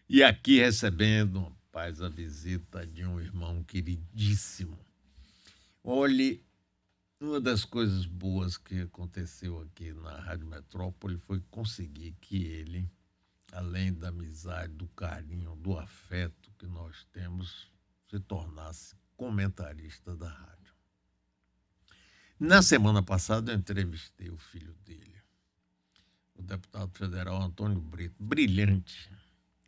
E aqui recebendo, rapaz, a visita de um irmão queridíssimo. Olhe, uma das coisas boas que aconteceu aqui na Rádio Metrópole foi conseguir que ele, além da amizade, do carinho, do afeto que nós temos, se tornasse comentarista da rádio. Na semana passada eu entrevistei o filho dele, o deputado federal Antônio Brito, brilhante.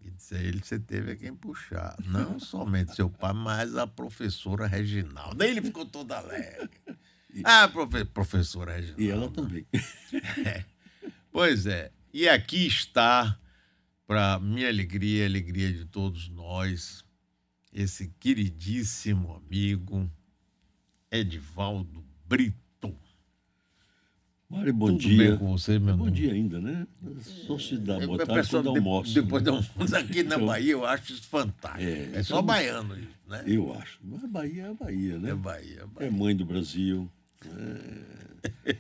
E disse a ele: você teve a quem puxar. Não somente seu pai, mas a professora Reginalda. Daí ele ficou todo alegre. Ah, professora E ela Reginalda. também. Pois é. E aqui está, para minha alegria, a alegria de todos nós, esse queridíssimo amigo, Edivaldo Brito. Mário, bom Tudo bem dia. com você, meu Bom irmão? dia ainda, né? Só se dá boa tarde Pessoal, quando almoço. depois né? do almoço aqui na Então, Bahia, eu acho isso fantástico. É só então, baiano isso, né? eu acho. Mas a Bahia é a Bahia, É né? Bahia, é É Bahia. mãe do Brasil.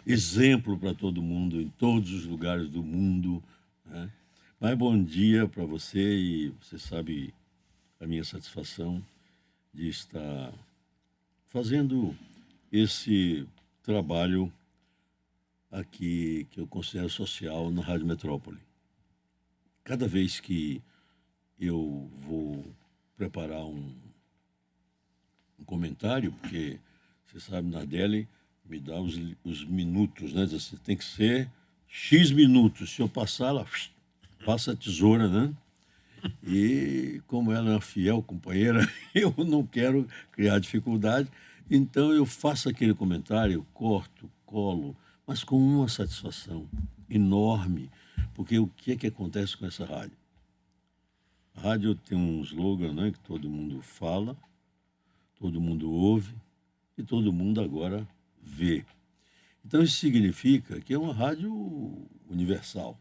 Exemplo para todo mundo, em todos os lugares do mundo. Né? Mas bom dia para você e você sabe a minha satisfação de estar fazendo esse trabalho aqui que eu considero social na Rádio Metrópole. Cada vez que eu vou preparar um comentário, porque você sabe, Nardelli me dá os minutos, né? Diz assim, tem que ser X minutos. Se eu passar, ela passa a tesoura, né? E como ela é uma fiel companheira, eu não quero criar dificuldade, então eu faço aquele comentário, corto, colo, mas com uma satisfação enorme, porque o que é que acontece com essa rádio? A rádio tem um slogan, né, que todo mundo fala, todo mundo ouve e todo mundo agora vê. Então isso significa que é uma rádio universal.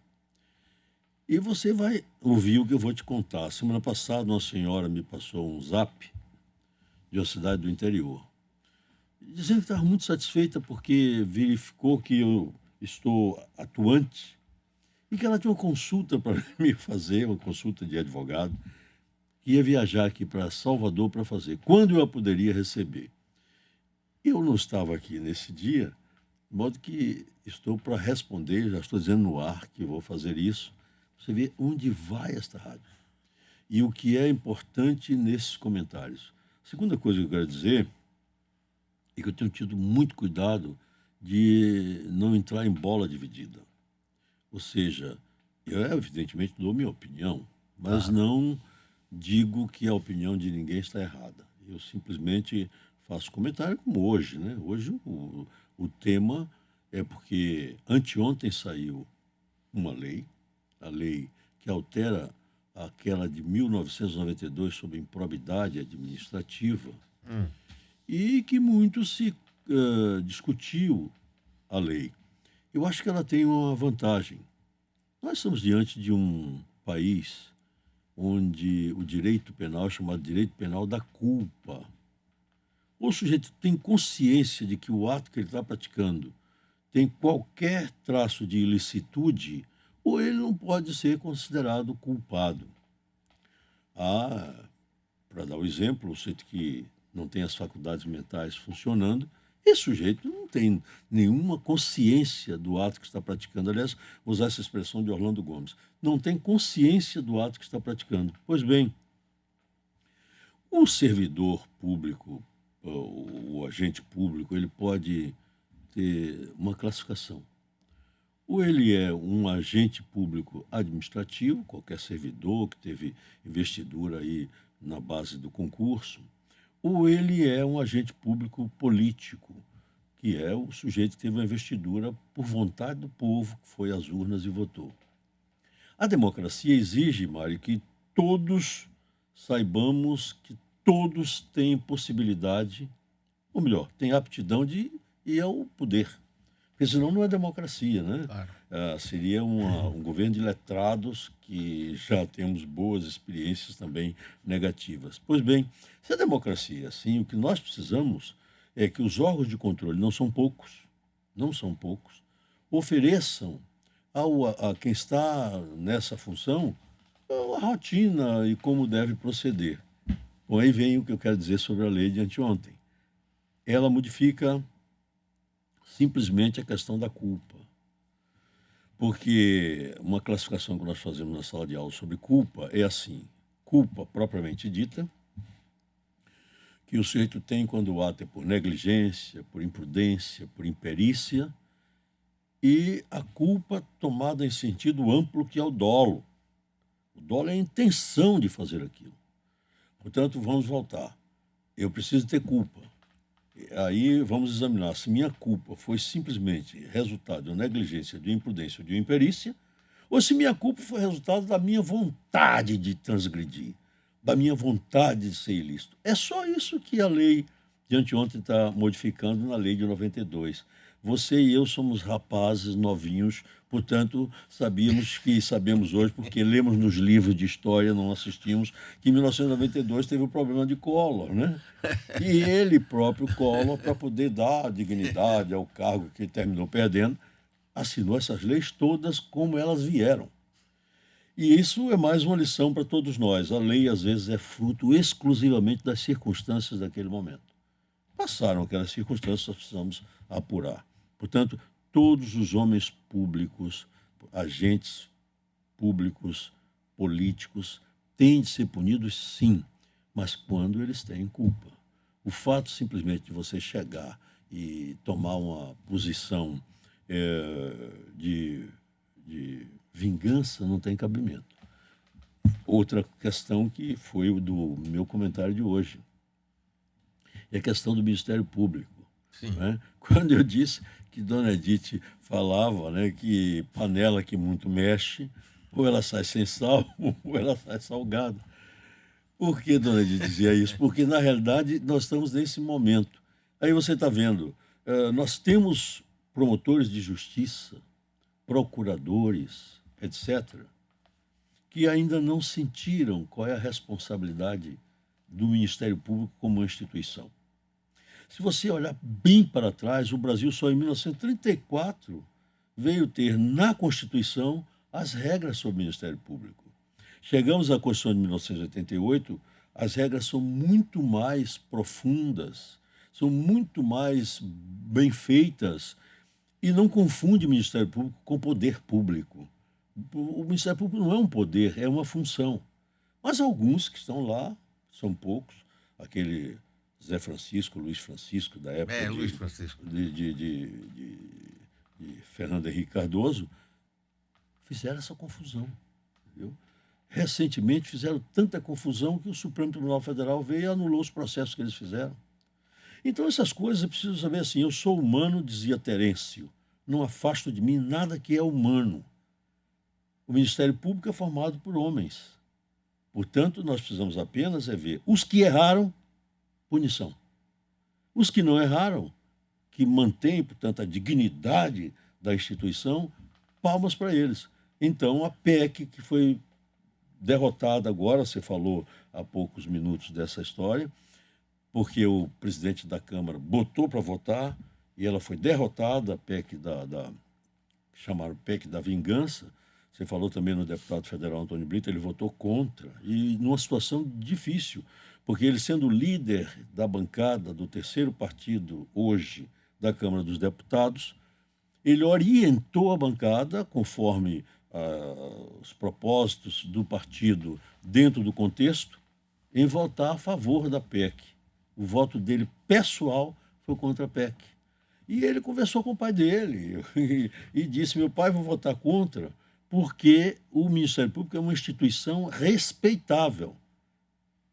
E você vai ouvir o que eu vou te contar. Semana passada, uma senhora me passou um zap de uma cidade do interior, dizendo que estava muito satisfeita porque verificou que eu estou atuante e que ela tinha uma consulta para me fazer, uma consulta de advogado, que ia viajar aqui para Salvador para fazer. Quando eu a poderia receber? Eu não estava aqui nesse dia, de modo que estou para responder, já estou dizendo no ar que vou fazer isso. Você vê onde vai esta rádio e o que é importante nesses comentários. A segunda coisa que eu quero dizer é que eu tenho tido muito cuidado de não entrar em bola dividida. Ou seja, eu evidentemente dou minha opinião, mas Claro. não digo que a opinião de ninguém está errada. Eu simplesmente faço comentário como hoje, né? Hoje o tema é porque anteontem saiu uma lei, a lei que altera aquela de 1992 sobre improbidade administrativa, e que muito se discutiu a lei. Eu acho que ela tem uma vantagem. Nós estamos diante de um país onde o direito penal é chamado direito penal da culpa. Ou o sujeito tem consciência de que o ato que ele está praticando tem qualquer traço de ilicitude, ou ele não pode ser considerado culpado. Para dar o exemplo, o sujeito que não tem as faculdades mentais funcionando, esse sujeito não tem nenhuma consciência do ato que está praticando. Aliás, vou usar essa expressão de Orlando Gomes, não tem consciência do ato que está praticando. Pois bem, o servidor público, o agente público, ele pode ter uma classificação. Ou ele é um agente público administrativo, qualquer servidor que teve investidura aí na base do concurso, ou ele é um agente público político, que é o sujeito que teve uma investidura por vontade do povo, que foi às urnas e votou. A democracia exige, Mário, que todos saibamos que todos têm possibilidade, ou melhor, têm aptidão de ir ao poder. Porque senão não é democracia, né? Claro. Seria um governo de letrados, que já temos boas experiências também negativas. Pois bem, se a democracia é assim, o que nós precisamos é que os órgãos de controle, não são poucos, ofereçam a quem está nessa função a rotina e como deve proceder. Bom, aí vem o que eu quero dizer sobre a lei de anteontem. Ela modifica simplesmente a questão da culpa. Porque uma classificação que nós fazemos na sala de aula sobre culpa é assim: culpa propriamente dita, que o sujeito tem quando o ato é por negligência, por imprudência, por imperícia, e a culpa tomada em sentido amplo, que é o dolo. O dolo é a intenção de fazer aquilo. Portanto, vamos voltar. Eu preciso ter culpa. Aí vamos examinar se minha culpa foi simplesmente resultado de uma negligência, de uma imprudência ou de uma imperícia, ou se minha culpa foi resultado da minha vontade de transgredir, da minha vontade de ser ilícito. É só isso que a lei de anteontem está modificando na lei de 92. Você e eu somos rapazes novinhos, portanto, sabemos hoje, porque lemos nos livros de história, não assistimos, que em 1992 teve o problema de Collor, né? E ele próprio, Collor, para poder dar dignidade ao cargo que ele terminou perdendo, assinou essas leis todas como elas vieram. E isso é mais uma lição para todos nós. A lei, às vezes, é fruto exclusivamente das circunstâncias daquele momento. Passaram aquelas circunstâncias, nós precisamos apurar. Portanto, todos os homens públicos, agentes públicos, políticos, têm de ser punidos, sim, mas quando eles têm culpa. O fato simplesmente de você chegar e tomar uma posição de vingança não tem cabimento. Outra questão que foi o do meu comentário de hoje é a questão do Ministério Público. Né? Quando eu disse que Dona Edith falava, né, que panela que muito mexe, ou ela sai sem sal, ou ela sai salgada. Por que Dona Edith dizia isso? Porque, na realidade, nós estamos nesse momento. Aí você está vendo, nós temos promotores de justiça, procuradores, etc., que ainda não sentiram qual é a responsabilidade do Ministério Público como uma instituição. Se você olhar bem para trás, o Brasil só em 1934 veio ter na Constituição as regras sobre o Ministério Público. Chegamos à Constituição de 1988, as regras são muito mais profundas, são muito mais bem feitas e não confunde o Ministério Público com poder público. O Ministério Público não é um poder, é uma função. Mas alguns que estão lá, são poucos, aquele Zé Francisco, Luiz Francisco, da época Luiz Francisco. De Fernando Henrique Cardoso, fizeram essa confusão. Entendeu? Recentemente fizeram tanta confusão que o Supremo Tribunal Federal veio e anulou os processos que eles fizeram. Então essas coisas eu preciso saber assim, eu sou humano, dizia Terêncio, não afasto de mim nada que é humano. O Ministério Público é formado por homens. Portanto, nós precisamos apenas ver os que erraram, punição. Os que não erraram, que mantêm, portanto, a dignidade da instituição, palmas para eles. Então, a PEC, que foi derrotada agora, você falou há poucos minutos dessa história, porque o presidente da Câmara botou para votar e ela foi derrotada, a PEC chamaram PEC da vingança. Você falou também no deputado federal Antônio Brito, ele votou contra, e numa situação difícil, porque ele sendo líder da bancada do terceiro partido hoje da Câmara dos Deputados, ele orientou a bancada, conforme os propósitos do partido dentro do contexto, em votar a favor da PEC. O voto dele pessoal foi contra a PEC. E ele conversou com o pai dele e disse, meu pai, vou votar contra, porque o Ministério Público é uma instituição respeitável.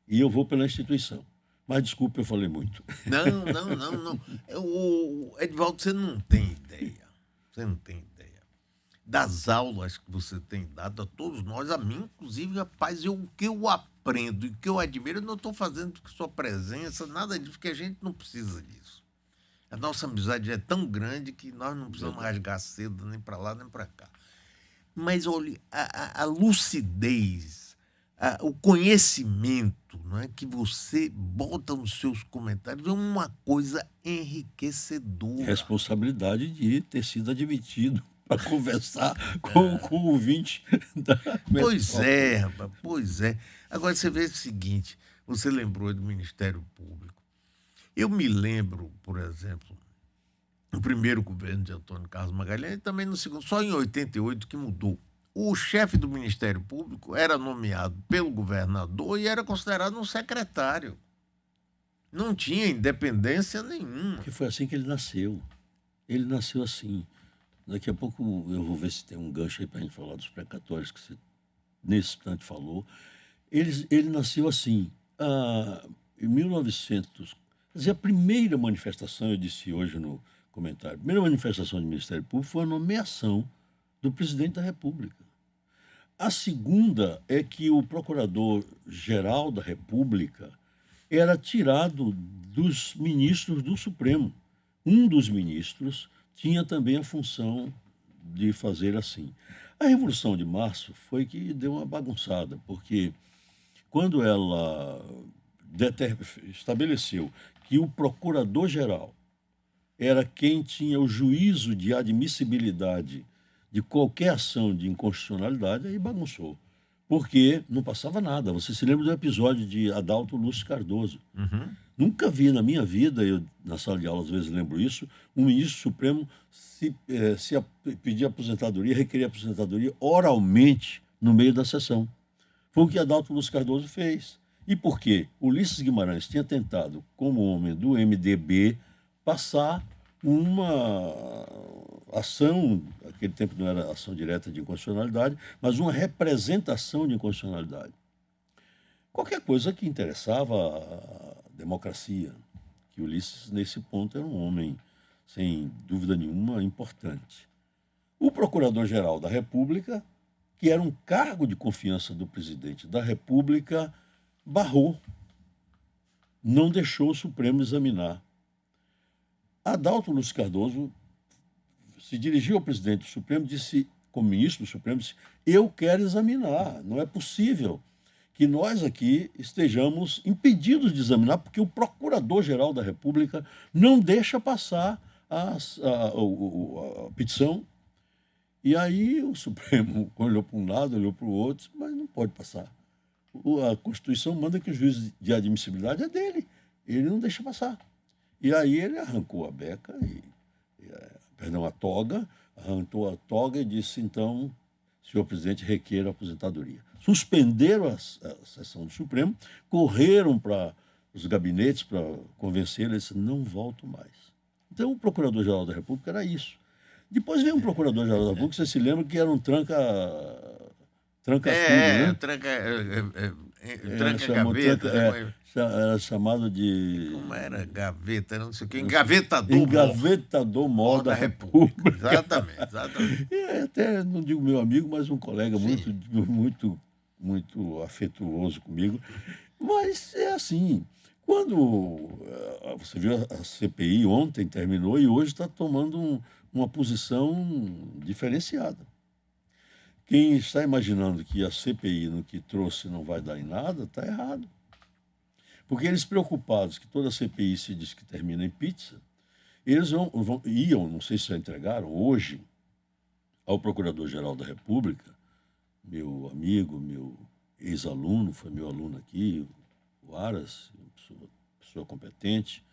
E eu vou pela instituição. Mas, desculpe, eu falei muito. Não. Edivaldo, você não tem ideia. Você não tem ideia. Das aulas que você tem dado a todos nós, a mim, inclusive, rapaz, o que eu aprendo e o que eu admiro, eu não estou fazendo com sua presença, nada disso, porque a gente não precisa disso. A nossa amizade é tão grande que nós não precisamos rasgar cedo nem para lá nem para cá. Mas, olha, a lucidez, o conhecimento, não é, que você bota nos seus comentários é uma coisa enriquecedora. Responsabilidade de ter sido admitido para conversar com o ouvinte da Pois Metrópole. é, rapaz, pois é. Agora você vê o seguinte, você lembrou do Ministério Público. Eu me lembro, por exemplo, no primeiro governo de Antônio Carlos Magalhães e também no segundo, só em 88 que mudou. O chefe do Ministério Público era nomeado pelo governador e era considerado um secretário. Não tinha independência nenhuma. Porque foi assim que ele nasceu. Ele nasceu assim. Daqui a pouco eu vou ver se tem um gancho aí para a gente falar dos precatórios que você nesse instante falou. Ele nasceu assim. Em 1900, quer dizer, a primeira manifestação, eu disse hoje no comentário, a primeira manifestação do Ministério Público foi a nomeação do presidente da República. A segunda é que o procurador-geral da República era tirado dos ministros do Supremo. Um dos ministros tinha também a função de fazer assim. A Revolução de Março foi que deu uma bagunçada, porque quando ela estabeleceu que o procurador-geral era quem tinha o juízo de admissibilidade de qualquer ação de inconstitucionalidade, aí bagunçou. Porque não passava nada. Você se lembra do episódio de Adalto Lúcio Cardoso. Nunca vi na minha vida, eu na sala de aula às vezes lembro isso, um ministro supremo pedir aposentadoria, requerer aposentadoria oralmente no meio da sessão. Foi o que Adalto Lúcio Cardoso fez. E por quê? Ulisses Guimarães tinha tentado, como homem do MDB, passar uma ação, naquele tempo não era ação direta de inconstitucionalidade, mas uma representação de inconstitucionalidade. Qualquer coisa que interessava a democracia, que Ulisses, nesse ponto, era um homem, sem dúvida nenhuma, importante. O Procurador-Geral da República, que era um cargo de confiança do presidente da República, barrou, não deixou o Supremo examinar. Adalto Lúcio Cardoso se dirigiu ao presidente do Supremo, disse, como ministro do Supremo, disse, eu quero examinar, não é possível que nós aqui estejamos impedidos de examinar, porque o Procurador-Geral da República não deixa passar a petição. E aí o Supremo olhou para um lado, olhou para o outro, mas não pode passar. A Constituição manda que o juízo de admissibilidade é dele, ele não deixa passar. E aí ele arrancou a beca, a toga, arrancou a toga e disse, então, senhor presidente, requer a aposentadoria. Suspenderam a sessão do Supremo, correram para os gabinetes para convencer, ele disse, não volto mais. Então, o Procurador-Geral da República era isso. Depois veio um Procurador-Geral da República, você se lembra que era um tranca-tudo, né? Tranca-gaveta. Era chamado de... Como era? Gaveta, não sei o quê. Engavetador. Engavetador-mor da República. Exatamente. E até, não digo meu amigo, mas um colega muito afetuoso comigo. Mas é assim, quando você viu a CPI ontem terminou e hoje está tomando uma posição diferenciada. Quem está imaginando que a CPI no que trouxe não vai dar em nada, está errado. Porque eles preocupados que toda a CPI se diz que termina em pizza, eles iam, não sei se já entregaram, hoje, ao Procurador-Geral da República, meu amigo, meu ex-aluno, foi meu aluno aqui, o Aras, pessoa competente,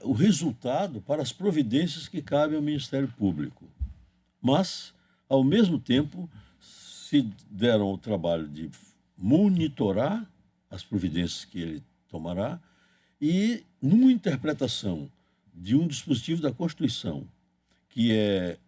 o resultado para as providências que cabem ao Ministério Público. Mas, ao mesmo tempo, se deram o trabalho de monitorar as providências que ele tomará e, numa interpretação de um dispositivo da Constituição, que é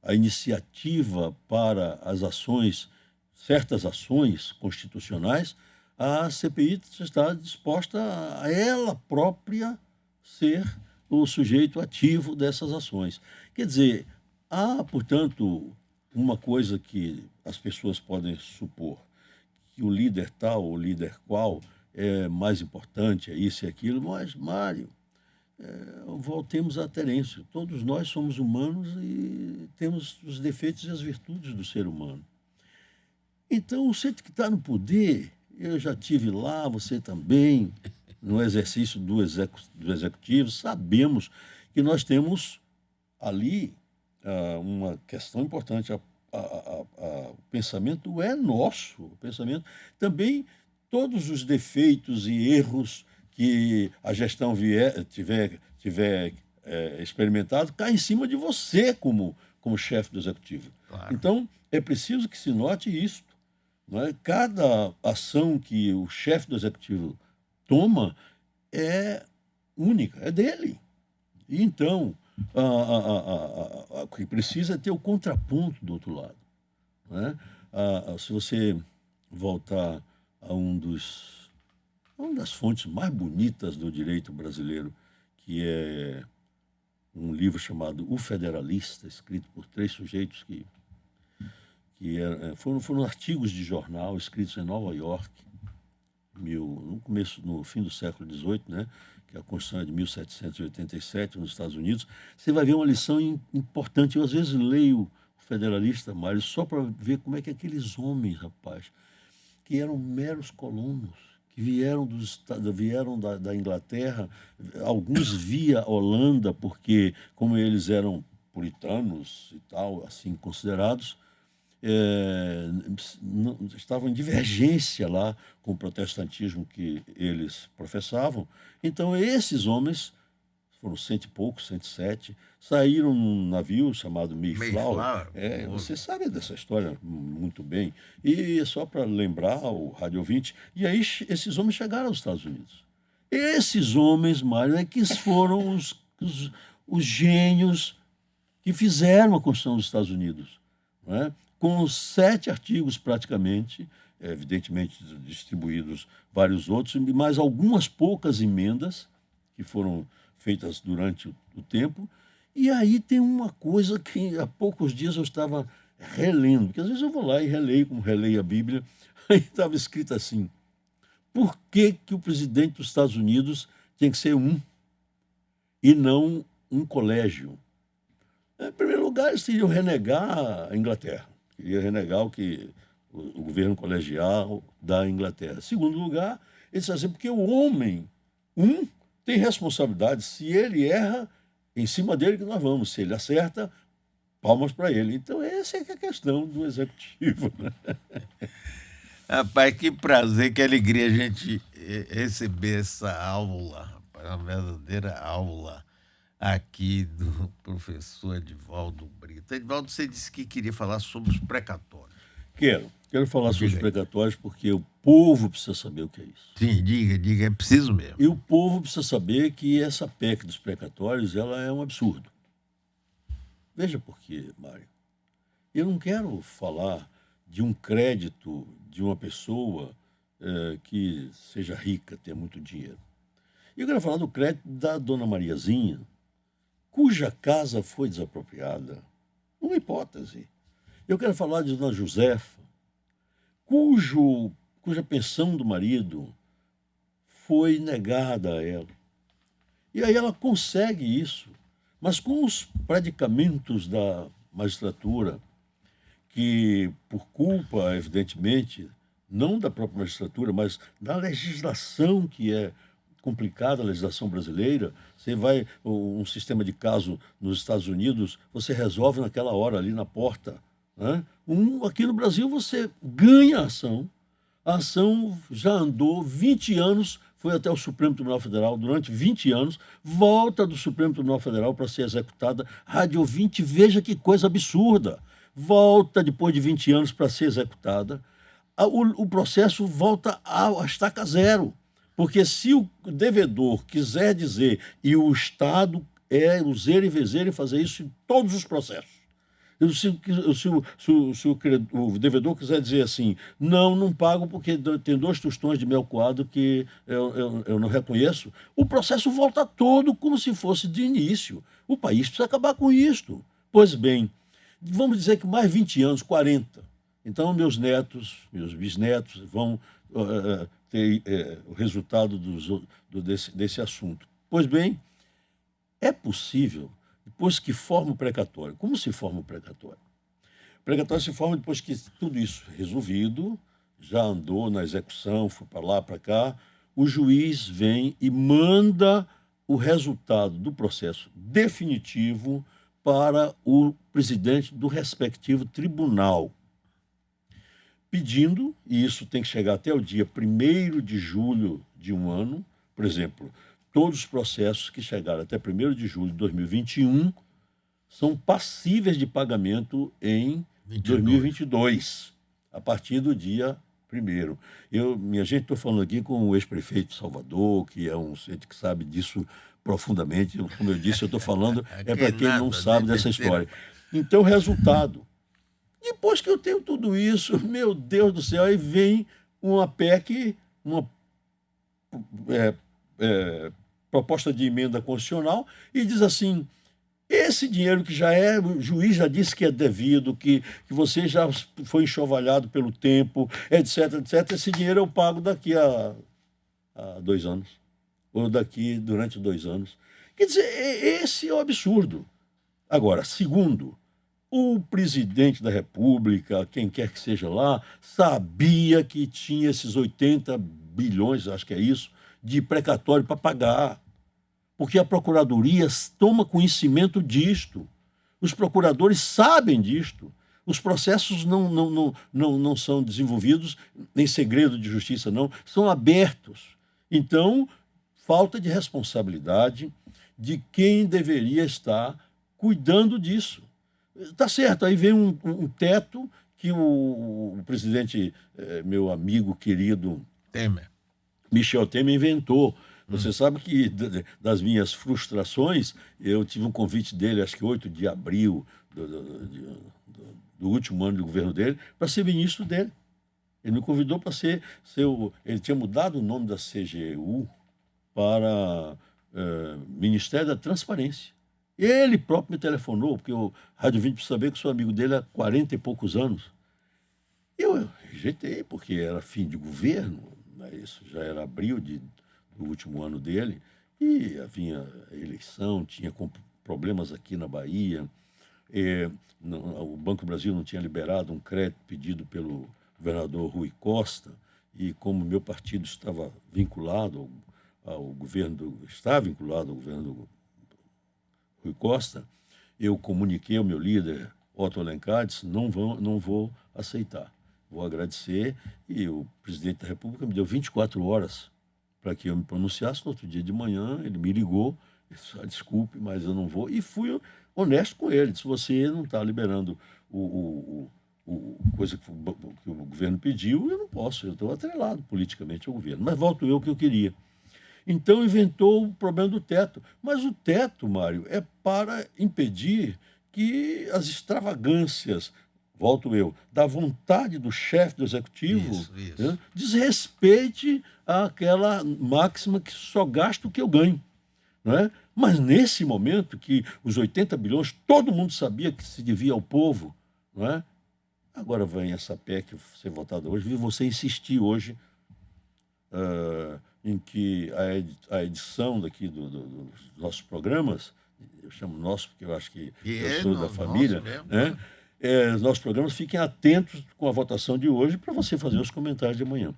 a iniciativa para as ações, certas ações constitucionais, a CPI está disposta a ela própria ser o sujeito ativo dessas ações. Quer dizer, há, portanto, uma coisa que as pessoas podem supor, que o líder tal ou o líder qual é mais importante, é isso e aquilo, mas, Mário, voltemos a Terêncio. Todos nós somos humanos e temos os defeitos e as virtudes do ser humano. Então, o centro que está no poder, eu já tive lá, você também, no exercício do executivo, sabemos que nós temos ali uma questão importante. O pensamento é nosso. O pensamento também, todos os defeitos e erros que a gestão tiver experimentado, cai em cima de você como chefe do executivo. Claro. Então, é preciso que se note isso. Não é? Cada ação que o chefe do executivo toma é única, é dele. E então, o que precisa é ter o contraponto do outro lado. Não é? Se você voltar a uma das fontes mais bonitas do direito brasileiro, que é um livro chamado O Federalista, escrito por 3 sujeitos que foram artigos de jornal escritos em Nova York, no fim do século XVIII, né? Que a Constituição é de 1787, nos Estados Unidos. Você vai ver uma lição importante. Eu, às vezes, leio o Federalista, Mário, só para ver como é que aqueles homens, rapaz, que eram meros colonos, que vieram da Inglaterra, alguns via Holanda, porque, como eles eram puritanos e tal, assim considerados, estavam em divergência lá com o protestantismo que eles professavam. Então, esses homens, foram 100 e poucos, 107, saíram num navio chamado Mayflower. Você sabe dessa história muito bem. E só para lembrar o rádio ouvinte, e aí esses homens chegaram aos Estados Unidos. Esses homens, Mário, é que foram os gênios que fizeram a Constituição dos Estados Unidos, não é? Com 7 artigos praticamente, evidentemente distribuídos vários outros, e mais algumas poucas emendas que foram feitas durante o tempo. E aí tem uma coisa que há poucos dias eu estava relendo, porque às vezes eu vou lá e releio, como releio a Bíblia, aí estava escrito assim: por que o presidente dos Estados Unidos tem que ser um e não um colégio? Em primeiro lugar, eles iriam renegar a Inglaterra. Queria renegar o governo colegial da Inglaterra. Em segundo lugar, eles dizem porque o homem, tem responsabilidade. Se ele erra, em cima dele que nós vamos. Se ele acerta, palmas para ele. Então, essa é a questão do executivo. Né? Rapaz, que prazer, que alegria a gente receber essa aula, rapaz, uma verdadeira aula aqui do professor Edivaldo Brito. Edivaldo, você disse que queria falar sobre os precatórios. Quero falar sobre os precatórios porque o povo precisa saber o que é isso. Sim, diga, é preciso mesmo. E o povo precisa saber que essa PEC dos precatórios, ela é um absurdo. Veja por quê, Mário. Eu não quero falar de um crédito de uma pessoa que seja rica, tenha muito dinheiro. Eu quero falar do crédito da dona Mariazinha, cuja casa foi desapropriada. Uma hipótese. Eu quero falar de dona Josefa, cuja pensão do marido foi negada a ela. E aí ela consegue isso, mas com os predicamentos da magistratura, que por culpa, evidentemente, não da própria magistratura, mas da legislação que é complicada, a legislação brasileira, você vai, um sistema de caso nos Estados Unidos, você resolve naquela hora, ali na porta. Né? Aqui no Brasil você ganha a ação já andou 20 anos, foi até o Supremo Tribunal Federal durante 20 anos, volta do Supremo Tribunal Federal para ser executada. Rádio ouvinte, veja que coisa absurda. Volta depois de 20 anos para ser executada. O processo volta à estaca zero. Porque se o devedor quiser dizer, e o Estado é o zero e vezeiro em fazer isso em todos os processos. Se o devedor quiser dizer assim, não pago porque tem 2 tostões de mel coado que eu não reconheço, o processo volta todo como se fosse de início. O país precisa acabar com isto. Pois bem, vamos dizer que mais 20 anos, 40. Então, meus netos, meus bisnetos vão ter o resultado desse assunto. Pois bem, é possível, depois que forma o precatório. Como se forma o precatório? O precatório se forma depois que tudo isso resolvido, já andou na execução, foi para lá, para cá, o juiz vem e manda o resultado do processo definitivo para o presidente do respectivo tribunal, pedindo, e isso tem que chegar até o dia 1º de julho de um ano, por exemplo, todos os processos que chegaram até 1º de julho de 2021 são passíveis de pagamento em 2022, a partir do dia 1º. Minha gente, estou falando aqui com o ex-prefeito de Salvador, que é um sujeito que sabe disso profundamente. Como eu disse, eu estou falando para quem não sabe dessa história. Então, resultado. Depois que eu tenho tudo isso, meu Deus do céu, aí vem uma PEC, uma proposta de emenda constitucional, e diz assim: esse dinheiro que já o juiz já disse que é devido, que você já foi enxovalhado pelo tempo, etc, etc, esse dinheiro eu pago daqui a 2 anos, ou durante 2 anos. Quer dizer, esse é o absurdo. Agora, segundo, o presidente da República, quem quer que seja lá, sabia que tinha esses 80 bilhões, acho que é isso, de precatório para pagar. Porque a Procuradoria toma conhecimento disto. Os procuradores sabem disto. Os processos não são desenvolvidos em segredo de justiça, não. São abertos. Então, falta de responsabilidade de quem deveria estar cuidando disso. Tá certo, aí vem um teto que o presidente, meu amigo querido Temer, Michel Temer, inventou. Você sabe que das minhas frustrações, eu tive um convite dele, acho que 8 de abril do último ano de governo dele, para ser ministro dele. Ele me convidou para ser ele tinha mudado o nome da CGU para Ministério da Transparência. Ele próprio me telefonou, porque o Rádio 20 precisa saber que sou amigo dele há 40 e poucos anos. Eu rejeitei, porque era fim de governo, isso já era abril do último ano dele, e havia eleição, tinha problemas aqui na Bahia, o Banco do Brasil não tinha liberado um crédito pedido pelo governador Rui Costa, e como meu partido estava vinculado ao governo do Rui Costa, eu comuniquei ao meu líder, Otto Alencar, disse: não vou aceitar, vou agradecer, e o presidente da República me deu 24 horas para que eu me pronunciasse. No outro dia de manhã, ele me ligou, disse: desculpe, mas eu não vou, e fui honesto com ele, disse: você não está liberando coisa que o governo pediu, eu não posso, eu estou atrelado politicamente ao governo, mas volto eu que eu queria. Então inventou o problema do teto. Mas o teto, Mário, é para impedir que as extravagâncias, volto eu, da vontade do chefe do executivo, Isso. Né, desrespeite aquela máxima que só gasto o que eu ganho. Não é? Mas nesse momento que os 80 bilhões, todo mundo sabia que se devia ao povo, não é? Agora vem essa PEC ser votada hoje, vi você insistir hoje em que a edição daqui dos nossos programas, eu chamo nosso porque eu acho que eu sou da família, mesmo, né? Os nossos programas fiquem atentos com a votação de hoje para você fazer os comentários de amanhã.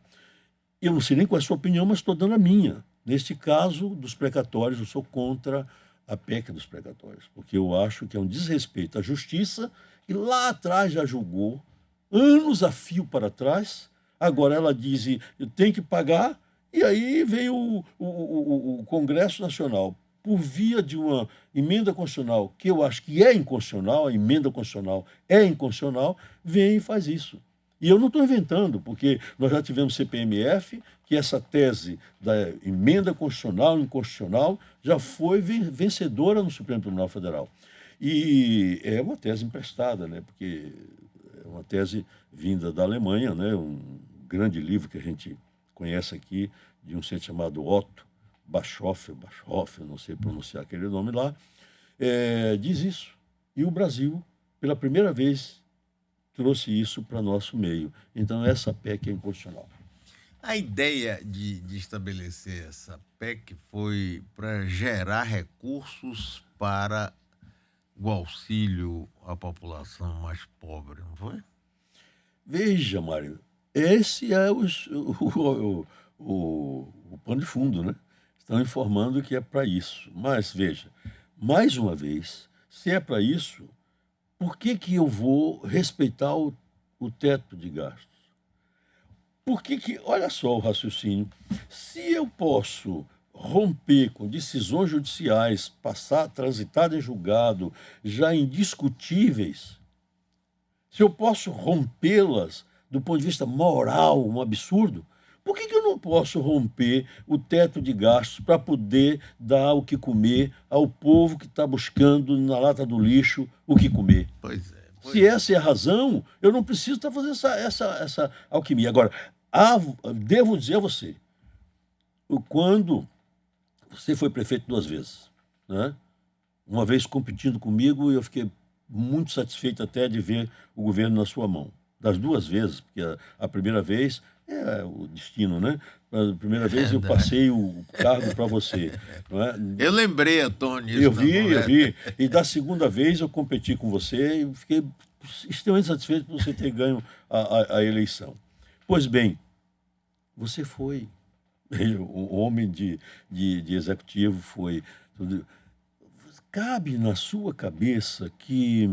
Eu não sei nem qual é a sua opinião, mas estou dando a minha. Neste caso dos precatórios, eu sou contra a PEC dos precatórios, porque eu acho que é um desrespeito à justiça, que lá atrás já julgou, anos a fio para trás. Agora ela diz: eu tenho que pagar, e aí veio o Congresso Nacional, por via de uma emenda constitucional, que eu acho que é inconstitucional, a emenda constitucional é inconstitucional, vem e faz isso. E eu não estou inventando, porque nós já tivemos CPMF, que essa tese da emenda constitucional, inconstitucional, já foi vencedora no Supremo Tribunal Federal. E é uma tese emprestada, né? Porque é uma tese vinda da Alemanha, né? Um grande livro que a gente conhece aqui, de um sujeito chamado Otto Bischoff, não sei pronunciar aquele nome lá, diz isso. E o Brasil, pela primeira vez, trouxe isso para nosso meio. Então, essa PEC é inconstitucional. A ideia de estabelecer essa PEC foi para gerar recursos para o auxílio à população mais pobre, não foi? Veja, Mário, esse é o pano de fundo, né? Estão informando que é para isso. Mas, veja, mais uma vez, Se é para isso, por que que eu vou respeitar o teto de gastos? Por que que, olha só o raciocínio, se eu posso romper com decisões judiciais, passar, transitar em julgado, já indiscutíveis, se eu posso rompê-las do ponto de vista moral, um absurdo, por que que eu não posso romper o teto de gastos para poder dar o que comer ao povo que está buscando na lata do lixo o que comer? Pois é. Se essa é a razão, eu não preciso estar fazendo essa alquimia. Agora, devo dizer a você, quando você foi prefeito 2 vezes, né? Uma vez competindo comigo, eu fiquei muito satisfeito até de ver o governo na sua mão. Das 2 vezes, porque a primeira vez é o destino, né? A primeira vez eu passei o cargo para você. Não é? Eu lembrei, Antônio. Eu vi. E da segunda vez eu competi com você e fiquei extremamente satisfeito por você ter ganho a eleição. Pois bem, você foi. O homem de executivo foi. Cabe na sua cabeça que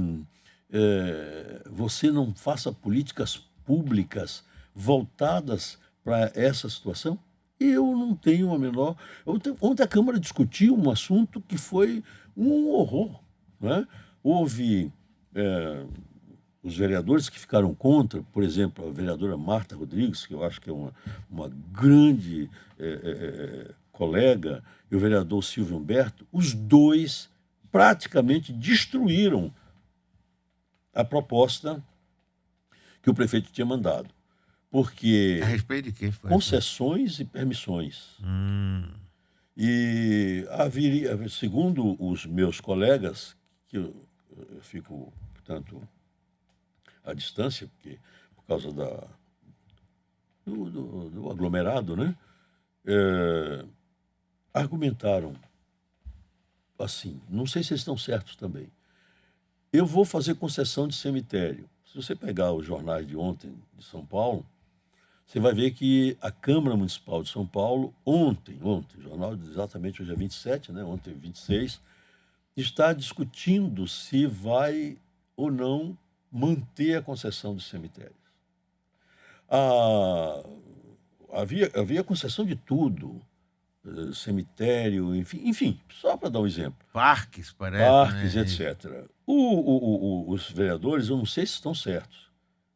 você não faça políticas públicas voltadas para essa situação? Eu não tenho a menor. Ontem a Câmara discutiu um assunto que foi um horror. Né? Houve os vereadores que ficaram contra, por exemplo, a vereadora Marta Rodrigues, que eu acho que é uma grande colega, e o vereador Silvio Humberto, os dois praticamente destruíram a proposta que o prefeito tinha mandado. Porque A respeito de quê foi? concessões e permissões. E haveria, segundo os meus colegas, que eu fico, portanto, à distância, porque, por causa do aglomerado, né? Argumentaram assim, não sei se eles estão certos também. Eu vou fazer concessão de cemitério. Se você pegar os jornais de ontem de São Paulo, você vai ver que a Câmara Municipal de São Paulo, ontem, o jornal exatamente hoje é 27, né? Ontem 26, está discutindo se vai ou não manter a concessão dos cemitérios. Havia concessão de tudo, cemitério, enfim, só para dar um exemplo. Parques, parece. Parques, né? etc. Os vereadores, eu não sei se estão certos.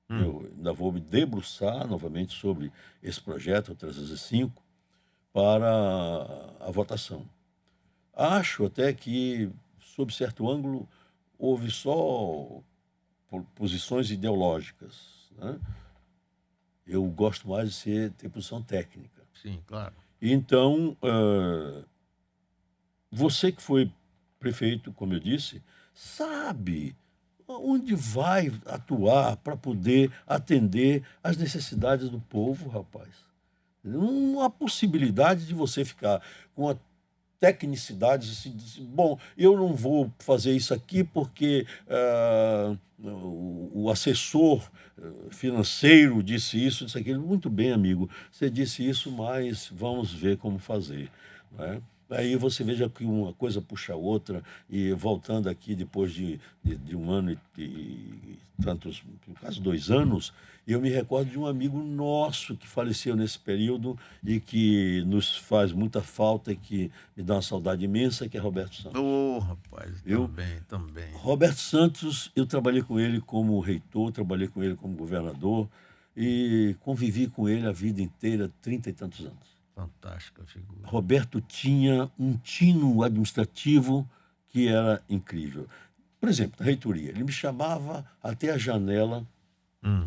Eu ainda vou me debruçar novamente sobre esse projeto, o 305, para a votação. Acho até que, sob certo ângulo, houve só posições ideológicas. Né? Eu gosto mais de ter posição técnica. Sim, claro. Então, você que foi prefeito, como eu disse, sabe onde vai atuar para poder atender às necessidades do povo, rapaz. Não há possibilidade de você ficar com a tecnicidade, assim, bom, eu não vou fazer isso aqui porque o assessor financeiro disse isso, aquilo. Muito bem, amigo, você disse isso, mas vamos ver como fazer. Não é? Aí você veja que uma coisa puxa a outra, e voltando aqui depois de um ano e tantos, quase 2 anos, eu me recordo de um amigo nosso que faleceu nesse período e que nos faz muita falta e que me dá uma saudade imensa, que é Roberto Santos. Rapaz, também. Roberto Santos, eu trabalhei com ele como reitor, trabalhei com ele como governador e convivi com ele a vida inteira, 30 e tantos anos. Fantástica figura. Roberto tinha um tino administrativo que era incrível. Por exemplo, na reitoria, ele me chamava até a janela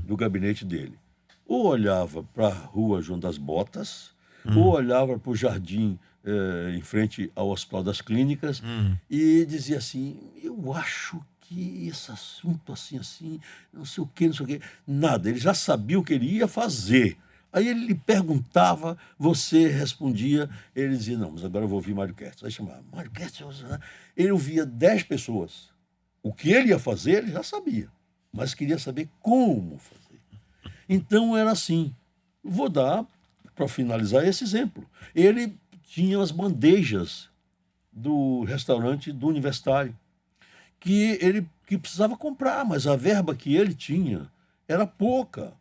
do gabinete dele. Ou olhava para a rua João das Botas, ou olhava para o jardim em frente ao Hospital das Clínicas e dizia assim, eu acho que esse assunto assim, não sei o quê. Nada, ele já sabia o que ele ia fazer. Aí ele lhe perguntava, você respondia, ele dizia, não, mas agora eu vou ouvir Mário Kertz. Aí chamava, Mário Kertz, ele ouvia 10 pessoas. O que ele ia fazer, ele já sabia, mas queria saber como fazer. Então era assim. Vou dar, para finalizar, esse exemplo. Ele tinha as bandejas do restaurante do Universitário, que precisava comprar, mas a verba que ele tinha era pouca.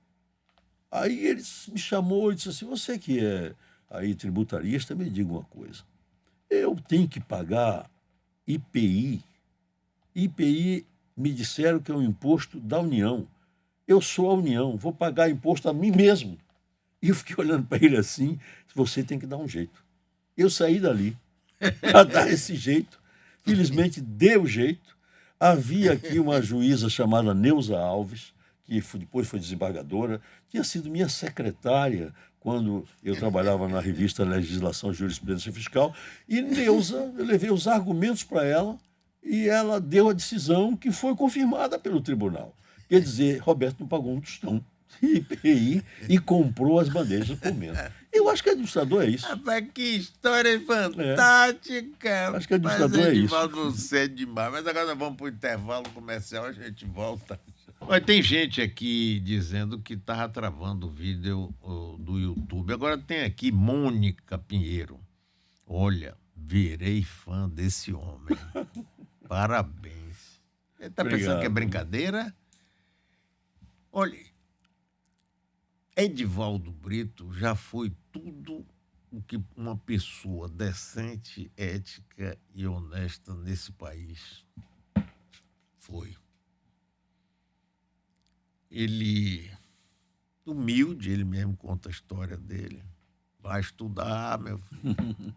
Aí ele me chamou e disse assim, você que é aí tributarista, me diga uma coisa. Eu tenho que pagar IPI. IPI me disseram que é um imposto da União. Eu sou a União, vou pagar imposto a mim mesmo. E eu fiquei olhando para ele assim, você tem que dar um jeito. Eu saí dali para dar esse jeito. Felizmente deu jeito. Havia aqui uma juíza chamada Neuza Alves, que depois foi desembargadora, tinha sido minha secretária quando eu trabalhava na revista Legislação e Jurisprudência Fiscal, e Neuza, eu levei os argumentos para ela e ela deu a decisão que foi confirmada pelo tribunal. Quer dizer, Roberto não pagou um tostão de IPI e comprou as bandejas por menos. Eu acho que administrador é isso. Rapaz, que história fantástica. Acho que administrador é isso. Edivaldo, você é demais. Mas agora nós vamos para o intervalo comercial, a gente volta. Olha, tem gente aqui dizendo que estava travando o vídeo do YouTube. Agora tem aqui Mônica Pinheiro. Olha, virei fã desse homem. Parabéns. Ele está pensando que é brincadeira? Olha, Edivaldo Brito já foi tudo o que uma pessoa decente, ética e honesta nesse país foi. Ele, humilde, ele mesmo conta a história dele. Vai estudar, meu filho.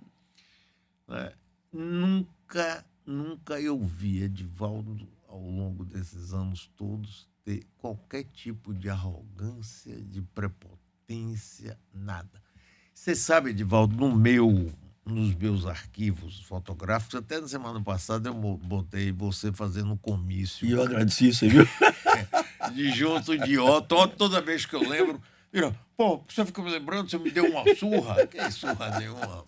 Né? Nunca eu vi Edivaldo, ao longo desses anos todos, ter qualquer tipo de arrogância, de prepotência, nada. Você sabe, Edivaldo, nos meus arquivos fotográficos, até na semana passada eu botei você fazendo um comício. E eu agradeci, você viu? De junto de Otto, toda vez que eu lembro, pô, você fica me lembrando, você me deu uma surra? Que surra nenhuma.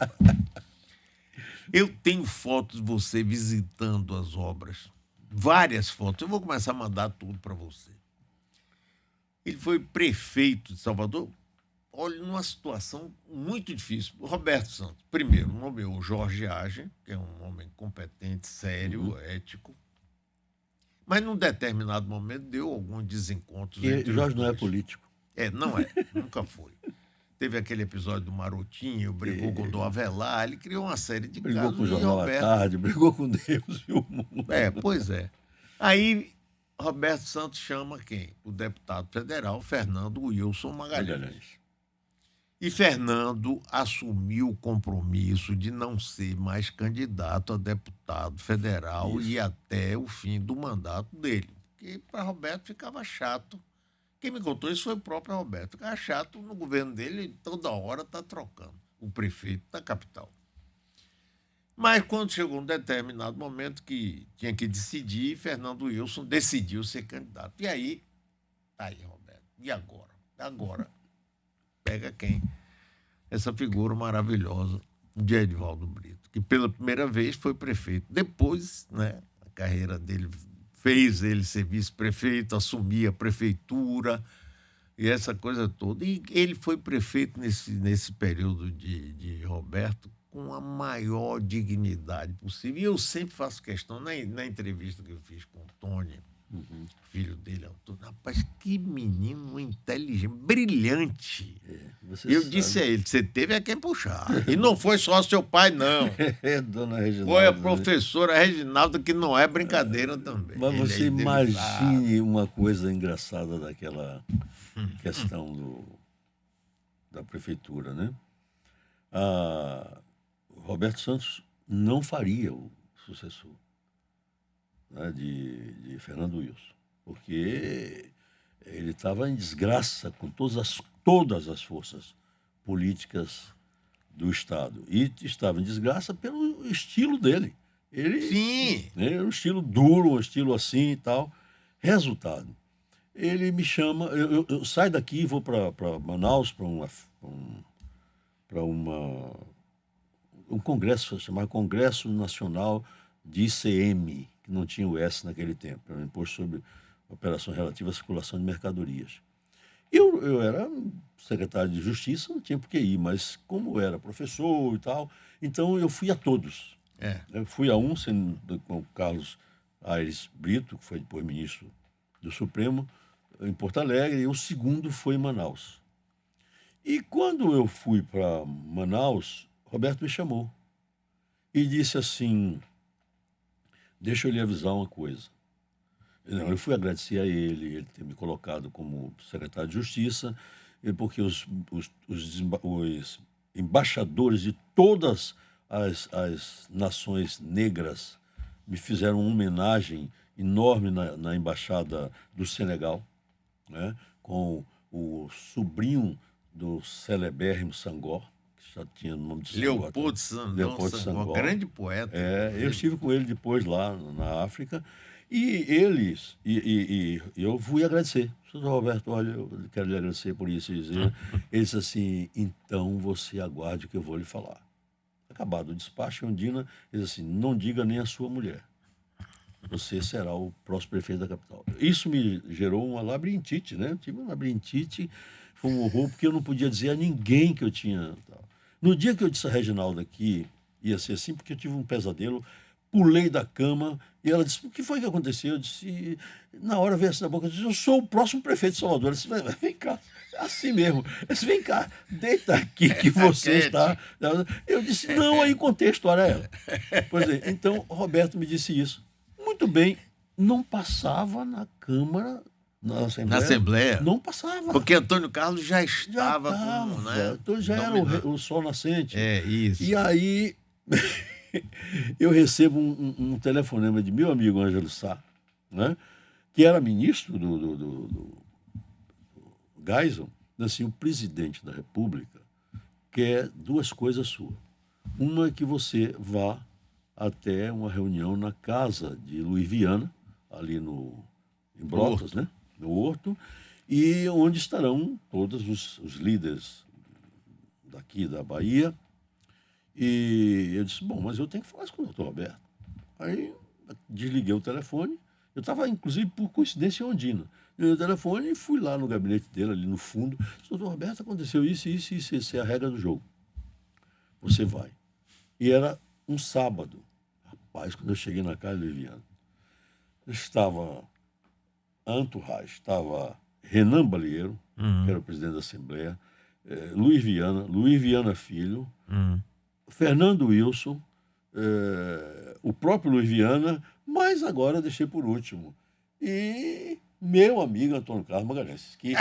Eu tenho fotos de você visitando as obras, várias fotos. Eu vou começar a mandar tudo para você. Ele foi prefeito de Salvador, olha, numa situação muito difícil. O Roberto Santos, primeiro, nomeou Jorge Agem, que é um homem competente, sério, ético, mas num determinado momento deu alguns desencontros. E Jorge não é político. Não é, nunca foi. Teve aquele episódio do Marotinho, brigou com o Dom Avelar, ele criou uma série de brigou casos. Brigou com o Jornal à Tarde, brigou com Deus e o mundo. Pois é. Aí, Roberto Santos chama quem? O deputado federal Fernando Wilson Magalhães. E Fernando assumiu o compromisso de não ser mais candidato a deputado federal e até o fim do mandato dele. Porque para Roberto ficava chato. Quem me contou isso foi o próprio Roberto. Ficava chato no governo dele, toda hora está trocando o prefeito da capital. Mas quando chegou um determinado momento que tinha que decidir, Fernando Wilson decidiu ser candidato. E aí, Roberto, e agora? Agora, pega quem? Essa figura maravilhosa de Edivaldo Brito, que pela primeira vez foi prefeito. Depois, né, a carreira dele fez ele ser vice-prefeito, assumir a prefeitura e essa coisa toda. E ele foi prefeito nesse período de Roberto com a maior dignidade possível. E eu sempre faço questão, na entrevista que eu fiz com o Tony, filho dele, Antônio, rapaz, que menino inteligente, brilhante. Eu disse a ele, você teve a quem puxar. E não foi só seu pai, não. Dona Reginalda. Foi a professora Reginalda, que não é brincadeira também. Mas você imagine uma coisa engraçada daquela questão da prefeitura, né? Roberto Santos não faria o sucessor, né, de Fernando Wilson, porque ele estava em desgraça com todas as forças políticas do Estado. E estava em desgraça pelo estilo dele. Sim. Era um estilo duro, um estilo assim e tal. Resultado, ele me chama, eu saio daqui e vou para Manaus, para um congresso, chamado Congresso Nacional de ICM, que não tinha o S naquele tempo, era um imposto sobre operação relativa à circulação de mercadorias. Eu era secretário de Justiça, não tinha por que ir, mas como eu era professor e tal, então eu fui a todos. Eu fui a um, com o Carlos Aires Brito, que foi depois ministro do Supremo, em Porto Alegre, e o segundo foi em Manaus. E quando eu fui para Manaus, Roberto me chamou e disse assim: deixa eu lhe avisar uma coisa. Não, eu fui agradecer a ele ter me colocado como secretário de Justiça, porque os embaixadores de todas as nações negras me fizeram uma homenagem enorme na Embaixada do Senegal, né, com o sobrinho do celebérrimo Senghor, que já tinha o nome de Senghor. Leopoldo Senghor, grande poeta. Eu estive com ele depois lá na África, e eles, e eu fui agradecer. Doutor Roberto, olha, eu quero lhe agradecer por isso. Ele disse assim: então você aguarde o que eu vou lhe falar. Acabado o despacho, Ondina diz assim: não diga nem a sua mulher. Você será o próximo prefeito da capital. Isso me gerou uma labirintite, né? Eu tive uma labirintite, foi um horror, porque eu não podia dizer a ninguém que eu tinha. No dia que eu disse a Reginalda que ia ser assim, porque eu tive um pesadelo, pulei da cama e ela disse: o que foi que aconteceu? Eu disse, na hora veio assim na boca, eu disse: eu sou o próximo prefeito de Salvador. Ela disse: vem cá, assim mesmo. Eu disse: vem cá, deita aqui que você está. Eu disse: não, aí contei a história a ela. Pois é, então Roberto me disse isso. Muito bem, não passava na Câmara, na Assembleia. Não passava. Porque Antônio Carlos já estava. Né? Então já era o sol nascente. É, isso. E aí eu recebo um telefonema de meu amigo Ângelo Sá, né, que era ministro do Geisel, assim: o presidente da República quer duas coisas suas. Uma é que você vá até uma reunião na casa de Luiz Viana, ali em Brotas, né, no Horto, e onde estarão todos os líderes daqui da Bahia. E eu disse: bom, mas eu tenho que falar isso com o doutor Roberto. Aí desliguei o telefone. Eu estava, inclusive, por coincidência, em Ondina. Desliguei o telefone e fui lá no gabinete dele, ali no fundo. Disse: doutor Roberto, aconteceu isso, isso é a regra do jogo. Você vai. E era um sábado. Rapaz, quando eu cheguei na casa do Viviane, estava Anturraz, estava Renan Balieiro, que era o presidente da Assembleia, Luiz Viana Filho, Fernando Wilson, o próprio Luiz Viana, mas agora eu deixei por último. E meu amigo Antônio Carlos Magalhães, que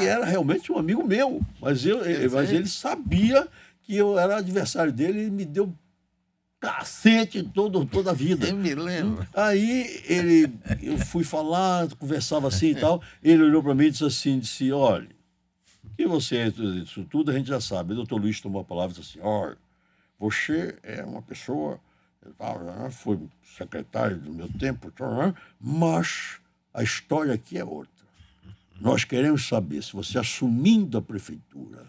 era realmente um amigo meu, mas ele sabia que eu era adversário dele e me deu cacete toda a vida. Eu me lembro. Aí eu fui falar, conversava assim e tal, ele olhou para mim e disse: olha, que você é isso tudo, a gente já sabe. O doutor Luiz tomou a palavra e disse assim: olha, você é uma pessoa, foi secretário do meu tempo, mas a história aqui é outra. Nós queremos saber se você assumindo a prefeitura,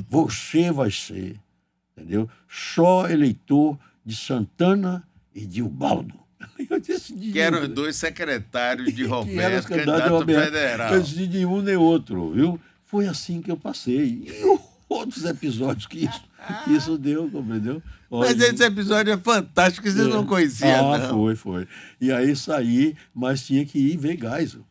você vai ser, entendeu, só eleitor de Santana e de Ubaldo. Eu disse, que eram os dois secretários de Roberto, candidato federal. Eu disse: de um nem outro, viu? Foi assim que eu passei. E outros episódios que isso deu, compreendeu? Mas esse episódio é fantástico, você não conhecia, não. Foi. E aí saí, mas tinha que ir ver Geisel.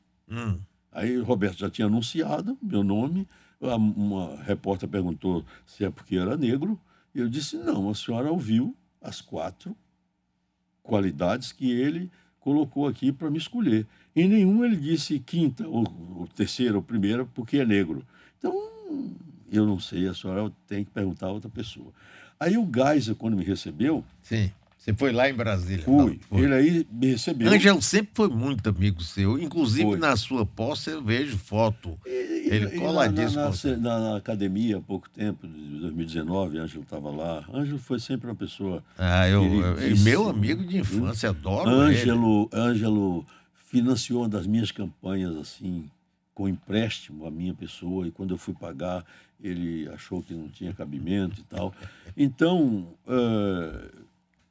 Aí o Roberto já tinha anunciado meu nome, uma repórter perguntou se é porque eu era negro, e eu disse: não, a senhora ouviu as 4 qualidades que ele colocou aqui para me escolher. Em nenhum ele disse quinta, ou terceira, ou primeira, porque é negro. Então, eu não sei, a senhora tem que perguntar a outra pessoa. Aí o Geisel, quando me recebeu... Sim, você foi lá em Brasília. Fui. Ele aí me recebeu. Ângelo sempre foi muito amigo seu. Inclusive, na sua posse, eu vejo foto. Ele coladíssimo. Na academia, há pouco tempo, de 2019, Ângelo estava lá. Ângelo foi sempre uma pessoa... meu amigo de infância, adoro Ângelo financiou uma das minhas campanhas, assim, com empréstimo à minha pessoa, e quando eu fui pagar, ele achou que não tinha cabimento e tal. Então,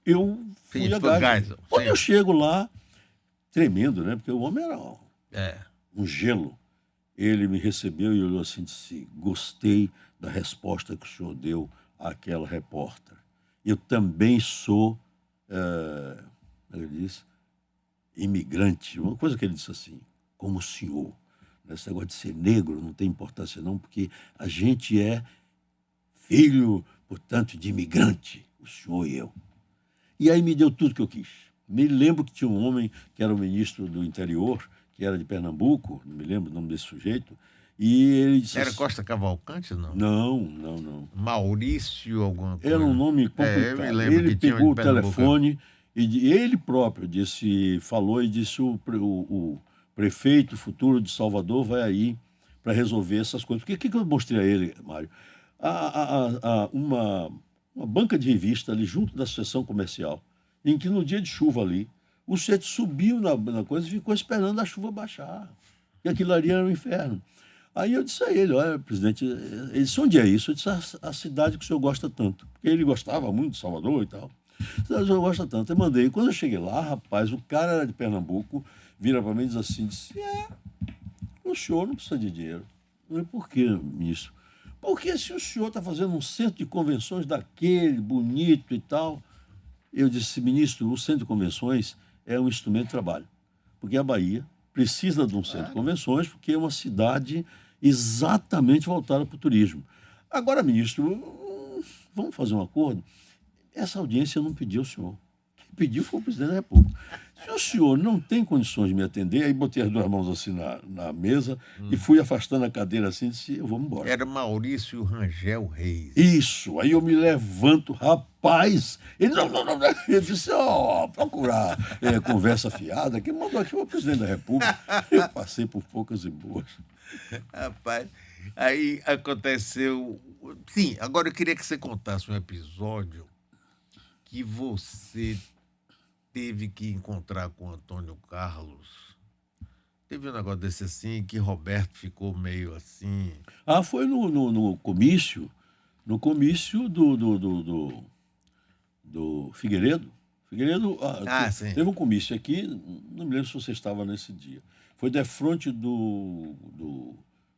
eu fui a Geisel. Quando eu chego lá, tremendo, né? Porque o homem era um gelo. Ele me recebeu e olhou assim e disse: gostei da resposta que o senhor deu àquela repórter. Eu também sou, ele disse, imigrante, uma coisa que ele disse assim, como o senhor, esse negócio de ser negro não tem importância não, porque a gente é filho, portanto, de imigrante, o senhor e eu. E aí me deu tudo que eu quis. Me lembro que tinha um homem que era o ministro do interior, que era de Pernambuco, não me lembro o nome desse sujeito, e ele disse Era assim, Costa Cavalcante, não? não. Maurício alguma Era um coisa. nome É, eu me complicado. lembro Ele que tinha um pegou de o Pernambuco. telefone e ele próprio disse, falou e disse o prefeito futuro de Salvador vai aí para resolver essas coisas. Porque o que eu mostrei a ele, Mário? Uma banca de revista ali junto da seção comercial, em que no dia de chuva ali, o sujeito subiu na coisa e ficou esperando a chuva baixar. E aquilo ali era um inferno. Aí eu disse a ele, olha, presidente, ele disse, onde é isso? Eu disse, a cidade que o senhor gosta tanto. Porque ele gostava muito de Salvador e tal. A cidade que o senhor gosta tanto. Eu mandei. Quando eu cheguei lá, rapaz, o cara era de Pernambuco, vira para mim e diz assim, disse, o senhor não precisa de dinheiro. Eu falei, por quê, ministro? Porque se o senhor está fazendo um centro de convenções daquele, bonito e tal... Eu disse, ministro, o centro de convenções é um instrumento de trabalho. Porque a Bahia precisa de um centro de convenções, porque é uma cidade exatamente voltada para o turismo. Agora, ministro, vamos fazer um acordo? Essa audiência eu não pedi ao senhor. Quem pediu foi o presidente da República. Se o senhor não tem condições de me atender, aí botei as duas mãos assim na mesa e fui afastando a cadeira assim e disse, eu vou embora. Era Maurício Rangel Reis. Isso, aí eu me levanto, rapaz. Ele não. Ele disse, procurar conversa fiada, quem mandou aqui foi o presidente da República. Eu passei por poucas e boas. Rapaz, aí aconteceu. Sim, agora eu queria que você contasse um episódio que você teve que encontrar com o Antônio Carlos. Teve um negócio desse assim, que Roberto ficou meio assim. Foi no comício, do Figueiredo. Figueiredo Sim. teve um comício aqui, não me lembro se você estava nesse dia. Foi defronte do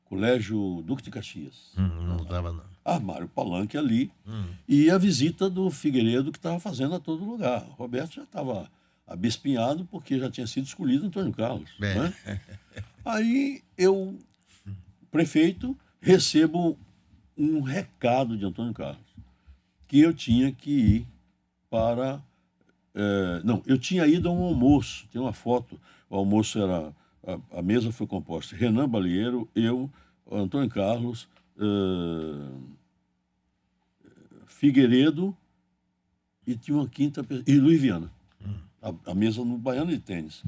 Colégio Duque de Caxias. Não estava, não. Mário Palanque ali, e a visita do Figueiredo que estava fazendo a todo lugar. O Roberto já estava abespinhado porque já tinha sido escolhido Antônio Carlos. Né? Aí eu, prefeito, recebo um recado de Antônio Carlos, que eu tinha que ir para... eu tinha ido a um almoço, tem uma foto, o almoço era... A mesa foi composta Renan Balieiro, eu, Antônio Carlos, Figueiredo e tinha uma quinta pessoa, e Luiz Viana. A mesa no Baiano de Tênis.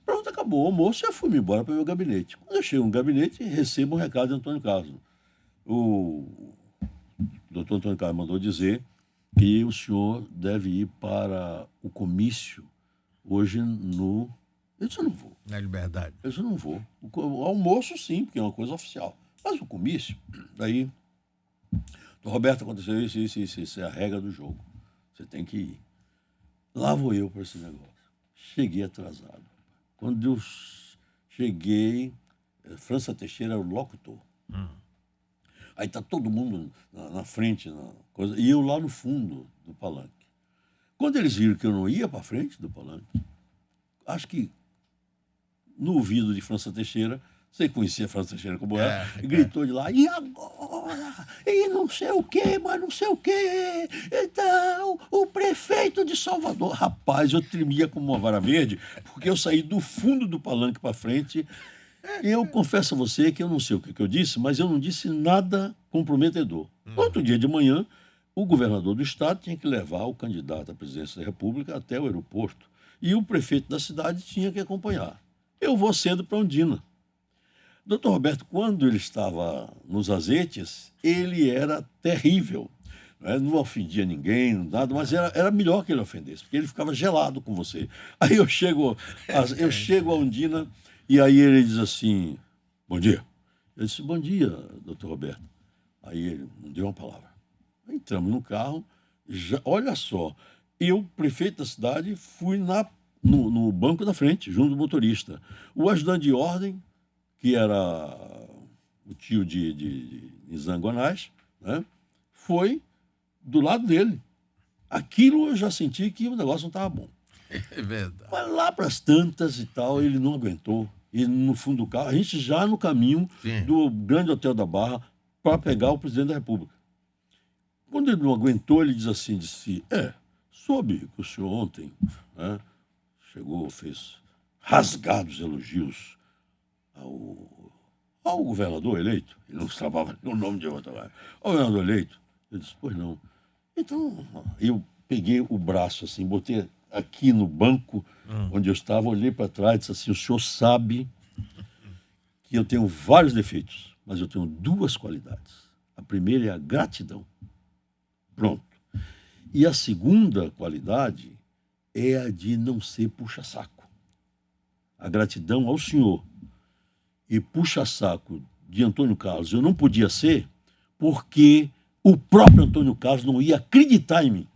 Pronto, acabou o almoço e eu fui embora para o meu gabinete. Quando eu chego no gabinete, recebo um recado de Antônio Carlos. O doutor Antônio Carlos mandou dizer que o senhor deve ir para o comício hoje no... Eu disse, eu não vou. Na Liberdade. Eu disse, eu não vou. O almoço, sim, porque é uma coisa oficial. Mas o comício, daí... Do Roberto, aconteceu isso é a regra do jogo. Você tem que ir. Lá vou eu para esse negócio. Cheguei atrasado. Quando eu cheguei, França Teixeira era o locutor. Aí está todo mundo na frente, coisa, e eu lá no fundo do palanque. Quando eles viram que eu não ia para frente do palanque, acho que no ouvido de França Teixeira, você conhecia a França Teixeira como era, gritou de lá, e agora? E não sei o quê, mas não sei o quê. Então, o prefeito de Salvador. Rapaz, eu tremia como uma vara verde, porque eu saí do fundo do palanque para frente. E eu confesso a você que eu não sei o que eu disse, mas eu não disse nada comprometedor. Outro dia de manhã, o governador do estado tinha que levar o candidato à presidência da República até o aeroporto. E o prefeito da cidade tinha que acompanhar. Eu vou cedo para Ondina. Doutor Roberto, quando ele estava nos azetes, ele era terrível. Não ofendia ninguém, nada, mas era melhor que ele ofendesse, porque ele ficava gelado com você. Aí eu chego a Ondina e aí ele diz assim, bom dia. Eu disse, bom dia, doutor Roberto. Aí ele não deu uma palavra. Entramos no carro, olha só, eu, prefeito da cidade, fui no banco da frente, junto do motorista. O ajudante de ordem, que era o tio de Zanguanás, né, foi do lado dele. Aquilo eu já senti que o negócio não estava bom. É verdade. Mas lá para as tantas e tal, ele não aguentou. E no fundo do carro, a gente já no caminho Sim. do Grande Hotel da Barra para pegar o presidente da República. Quando ele não aguentou, ele diz assim, disse, soube que o senhor ontem, né, chegou, fez rasgados elogios ao governador eleito. Ele não sabia o nome de outro lá. Ao governador eleito. Eu disse, pois não. Então, eu peguei o braço assim, botei aqui no banco onde eu estava, olhei para trás e disse assim, o senhor sabe que eu tenho vários defeitos, mas eu tenho duas qualidades. A primeira é a gratidão. Pronto. E a segunda qualidade é a de não ser puxa-saco. A gratidão ao senhor e puxa-saco de Antônio Carlos eu não podia ser porque o próprio Antônio Carlos não ia acreditar em mim.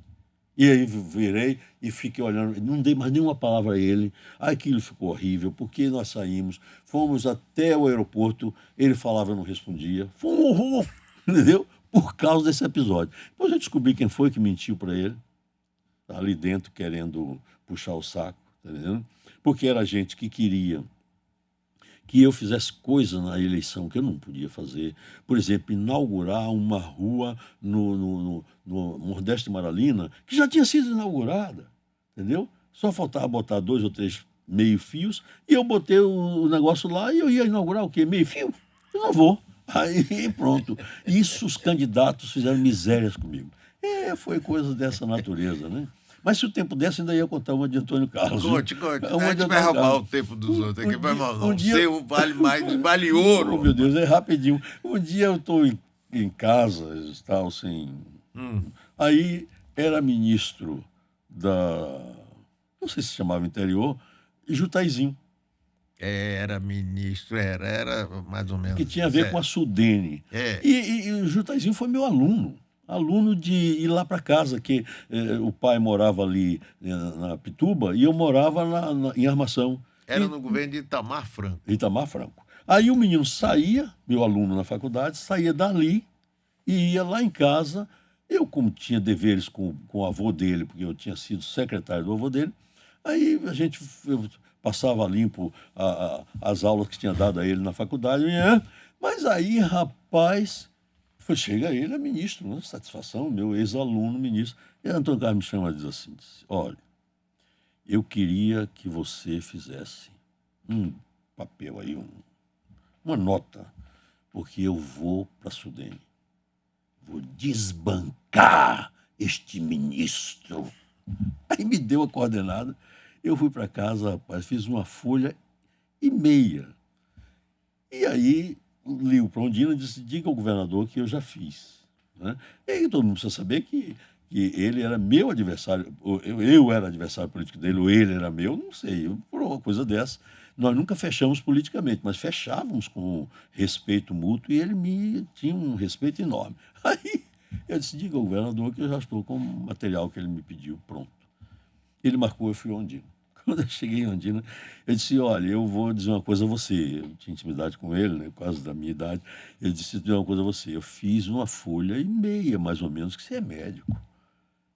E aí virei e fiquei olhando, não dei mais nenhuma palavra a ele. Aquilo ficou horrível, porque nós saímos, fomos até o aeroporto, ele falava, eu não respondia. Foi um horror, entendeu? Por causa desse episódio. Depois eu descobri quem foi que mentiu para ele, tá ali dentro querendo puxar o saco, tá entendendo? Porque era gente que queria que eu fizesse coisa na eleição que eu não podia fazer. Por exemplo, inaugurar uma rua no Nordeste de Maralina, que já tinha sido inaugurada, entendeu? Só faltava botar 2 ou 3 meio-fios, e eu botei o negócio lá e eu ia inaugurar o quê? Meio-fio? Eu não vou. Aí pronto. Isso os candidatos fizeram misérias comigo. Foi coisa dessa natureza, né? Mas se o tempo desse, ainda ia contar uma de Antônio Carlos. Conte. A gente vai roubar o tempo dos outros aqui, vai mal não. Um dia... O seu vale mais, vale ouro. Oh, meu Deus, é rapidinho. Um dia eu estou em casa, tal, assim. Aí era ministro da. Não sei se chamava interior, Jutaizinho. Era ministro, era mais ou menos. Que tinha a ver com a Sudene. É. E o Jutaizinho foi meu aluno de ir lá para casa, que o pai morava ali na Pituba e eu morava em Armação. Era no governo de Itamar Franco. Itamar Franco. Aí o menino saía, meu aluno na faculdade, saía dali e ia lá em casa. Eu, como tinha deveres com o avô dele, porque eu tinha sido secretário do avô dele, aí eu passava limpo as aulas que tinha dado a ele na faculdade. Mas aí, rapaz, chega ele, é ministro, né? Satisfação, meu ex-aluno, ministro. E Antônio Carlos me chama e diz assim, olha, eu queria que você fizesse um papel aí, uma nota, porque eu vou para a Sudene. Vou desbancar este ministro. Aí me deu a coordenada, eu fui para casa, rapaz, fiz 1,5 folha. E aí ligo para Ondina e disse, diga ao governador que eu já fiz. Né? E aí todo mundo precisa saber que ele era meu adversário, eu era adversário político dele, ou ele era meu, não sei, por uma coisa dessa. Nós nunca fechamos politicamente, mas fechávamos com respeito mútuo e ele me tinha um respeito enorme. Aí eu disse, diga ao governador que eu já estou com o material que ele me pediu pronto. Ele marcou, eu fui a Ondina. Quando eu cheguei em Ondina, eu disse, olha, eu vou dizer uma coisa a você. Eu tinha intimidade com ele, né, quase da minha idade. Eu disse, dizer uma coisa a você. Eu fiz 1,5 folha, mais ou menos, que você é médico.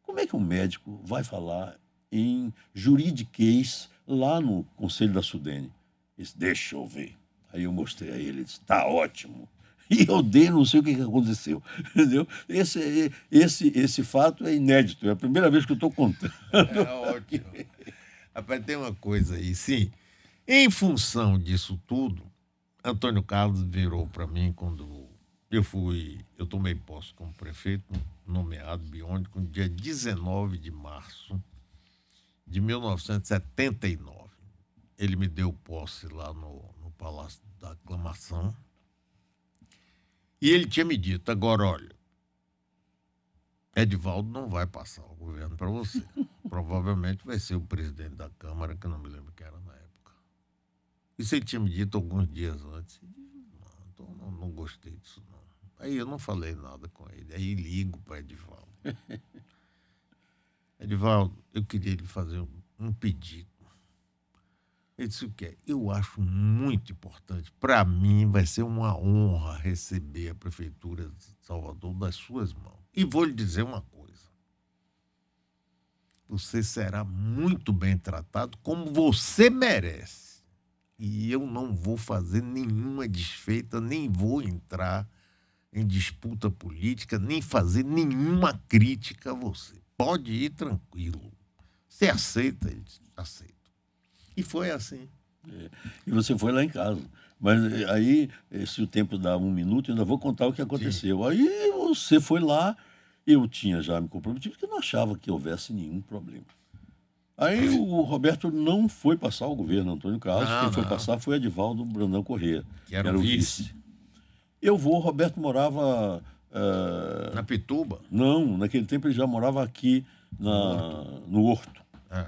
Como é que um médico vai falar em juridiquês lá no Conselho da Sudene? Ele disse, deixa eu ver. Aí eu mostrei a ele, ele disse, tá ótimo. E eu dei, não sei o que aconteceu, entendeu? Esse fato é inédito, é a primeira vez que eu estou contando. É ótimo. Rapaz, tem uma coisa aí, sim. Em função disso tudo, Antônio Carlos virou para mim quando eu tomei posse como prefeito, nomeado biônico, no dia 19 de março de 1979. Ele me deu posse lá no Palácio da Aclamação. E ele tinha me dito, agora, olha, Edivaldo não vai passar o governo para você. Provavelmente vai ser o presidente da Câmara, que eu não me lembro quem era na época. Isso ele tinha me dito alguns dias antes. Não gostei disso, não. Aí eu não falei nada com ele. Aí ligo para Edivaldo. Edivaldo, eu queria lhe fazer um pedido. Ele disse o quê? Eu acho muito importante. Para mim vai ser uma honra receber a Prefeitura de Salvador das suas mãos. E vou lhe dizer uma coisa. você será muito bem tratado, como você merece. E eu não vou fazer nenhuma desfeita, nem vou entrar em disputa política, nem fazer nenhuma crítica a você. Pode ir tranquilo. Você aceita? Ele disse, aceito. E foi assim. E você foi lá em casa. Mas aí, se o tempo dá 1 minuto, eu ainda vou contar o que aconteceu. Aí você foi lá, eu tinha já me comprometido, porque eu não achava que houvesse nenhum problema. Aí o Roberto não foi passar o governo Antônio Carlos, Não, quem foi não. passar foi Edivaldo Brandão Corrêa, Que era o vice. Eu vou, o Roberto morava... Na Pituba? Não, naquele tempo ele já morava aqui no Horto. É.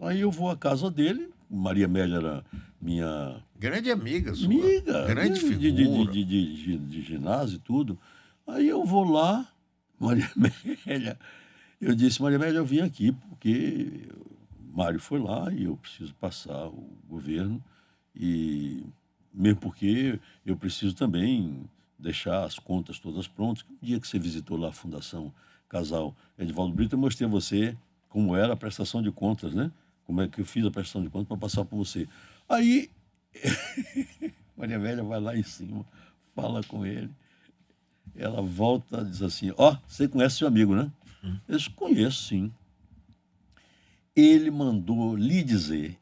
Aí eu vou à casa dele, Maria Amélia era minha Grande amiga sua. amiga, Grande de, figura. de ginásio e tudo. Aí eu vou lá, Maria Amélia, eu disse, Maria Amélia, eu vim aqui porque Mário foi lá e eu preciso passar o governo, e mesmo porque eu preciso também deixar as contas todas prontas. No dia que você visitou lá a Fundação Casal Edivaldo Brito, eu mostrei a você como era a prestação de contas, né? Como é que eu fiz a prestação de contas para passar por você. Aí, Maria Velha vai lá em cima, fala com ele, ela volta e diz assim, você conhece seu amigo, né? Eu disse, conheço, sim. Ele mandou lhe dizer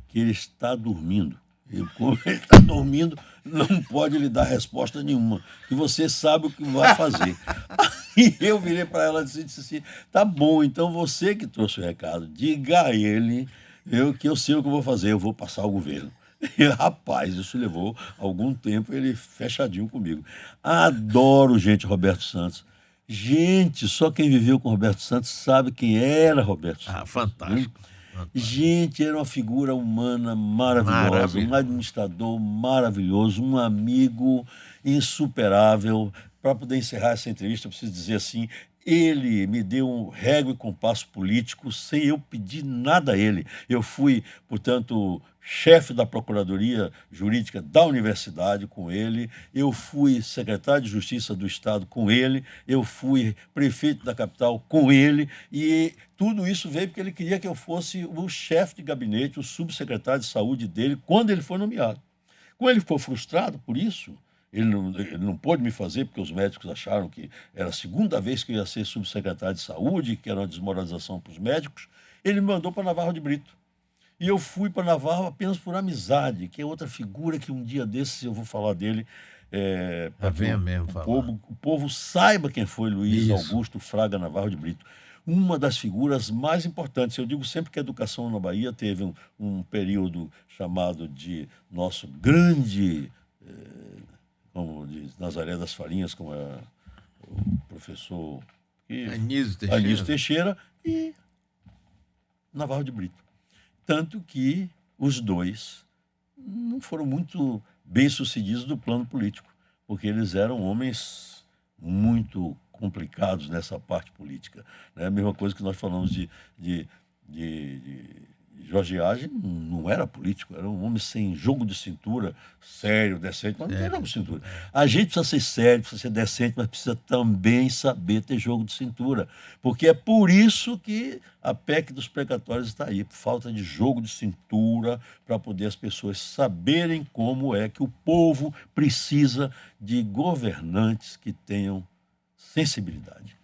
que ele está dormindo. E como ele está dormindo, não pode lhe dar resposta nenhuma, que você sabe o que vai fazer. Aí eu virei para ela e disse assim, tá bom, então você que trouxe o recado, diga a ele que eu sei o que eu vou fazer, eu vou passar o governo. E, rapaz, isso levou algum tempo, ele fechadinho comigo. Adoro gente Roberto Santos. Gente, só quem viveu com Roberto Santos sabe quem era Roberto Santos. Fantástico. Gente, era uma figura humana maravilhosa, um administrador maravilhoso, um amigo insuperável. Para poder encerrar essa entrevista, eu preciso dizer assim, ele me deu um régua e compasso político sem eu pedir nada a ele. Eu fui, portanto, chefe da Procuradoria Jurídica da Universidade com ele, eu fui secretário de Justiça do Estado com ele, eu fui prefeito da capital com ele, e tudo isso veio porque ele queria que eu fosse o chefe de gabinete, o subsecretário de saúde dele, quando ele foi nomeado. Como ele ficou frustrado por isso, ele não pôde me fazer, porque os médicos acharam que era a segunda vez que eu ia ser subsecretário de saúde, que era uma desmoralização para os médicos, ele me mandou para Navarro de Brito. E eu fui para Navarro apenas por amizade, que é outra figura que um dia desses eu vou falar dele, para que o povo saiba quem foi Luiz Augusto Fraga Navarro de Brito. Uma das figuras mais importantes. Eu digo sempre que a educação na Bahia teve um período chamado de nosso grande... como diz Nazaré das Farinhas, como é o professor Anísio Teixeira e Navarro de Brito. Tanto que os dois não foram muito bem-sucedidos do plano político, porque eles eram homens muito complicados nessa parte política. Né? A mesma coisa que nós falamos de Jorge Agem, não era político, era um homem sem jogo de cintura, sério, decente, mas não tem jogo de cintura. A gente precisa ser sério, precisa ser decente, mas precisa também saber ter jogo de cintura, porque é por isso que a PEC dos precatórios está aí, por falta de jogo de cintura, para poder as pessoas saberem como é que o povo precisa de governantes que tenham sensibilidade.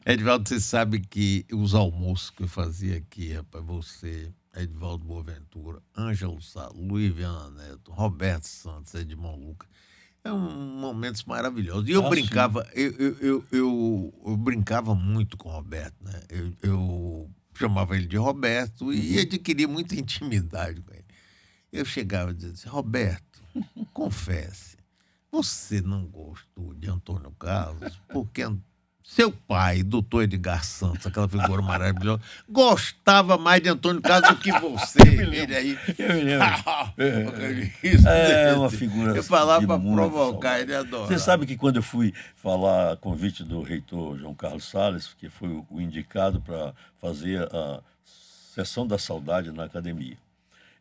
Edivaldo, você sabe que os almoços que eu fazia aqui, rapaz, você, Edivaldo Boaventura, Ângelo Sá, Luiz Viana Neto, Roberto Santos, Edmond Lucas, momentos maravilhosos. E eu brincava, eu brincava muito com o Roberto, né? Eu chamava ele de Roberto e adquiria muita intimidade com ele. Eu chegava e dizia assim, Roberto, confesse, você não gostou de Antônio Carlos porque seu pai, doutor Edgar Santos, aquela figura maravilhosa, gostava mais de Antônio Carlos do que você. Ele aí. Eu me lembro. Uma figura. Eu falava para provocar, ele adorava. Você sabe que quando eu fui falar a convite do reitor João Carlos Salles, que foi o indicado para fazer a Sessão da Saudade na academia.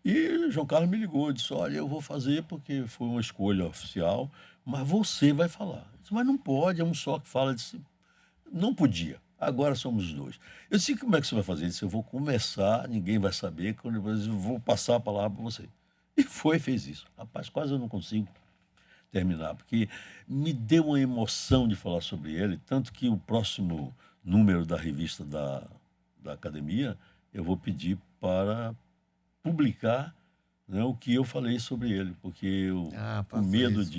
E João Carlos me ligou e disse, olha, eu vou fazer porque foi uma escolha oficial, mas você vai falar. Eu disse, mas não pode, é um só que fala. Eu disse, não podia. Agora somos os dois. Eu disse, como é que você vai fazer? Ele disse, eu vou começar, ninguém vai saber, quando eu vou passar a palavra para você. E fez isso. Rapaz, quase eu não consigo terminar, porque me deu uma emoção de falar sobre ele, tanto que o próximo número da revista da academia, eu vou pedir para publicar, né, o que eu falei sobre ele, porque eu, com faça medo isso.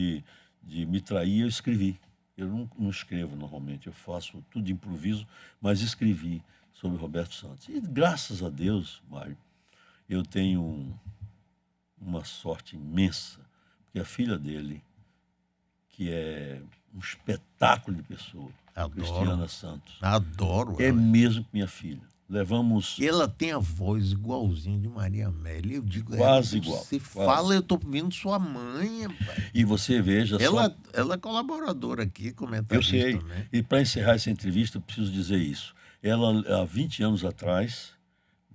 de me trair, eu escrevi. Eu não escrevo normalmente, eu faço tudo de improviso, mas escrevi sobre Roberto Santos. E graças a Deus, Mário, eu tenho uma sorte imensa, porque a filha dele, que é um espetáculo de pessoa, Adoro. Cristiana Santos, Adoro é ela. mesmo minha filha. Levamos Ela tem a voz igualzinha de Maria Amélia. Eu digo, quase igual. Você quase. fala, eu estou ouvindo sua mãe, pai. E você veja só. Ela é colaboradora aqui, Eu comentarista sei. também. E para encerrar essa entrevista, eu preciso dizer isso. Ela, há 20 anos atrás,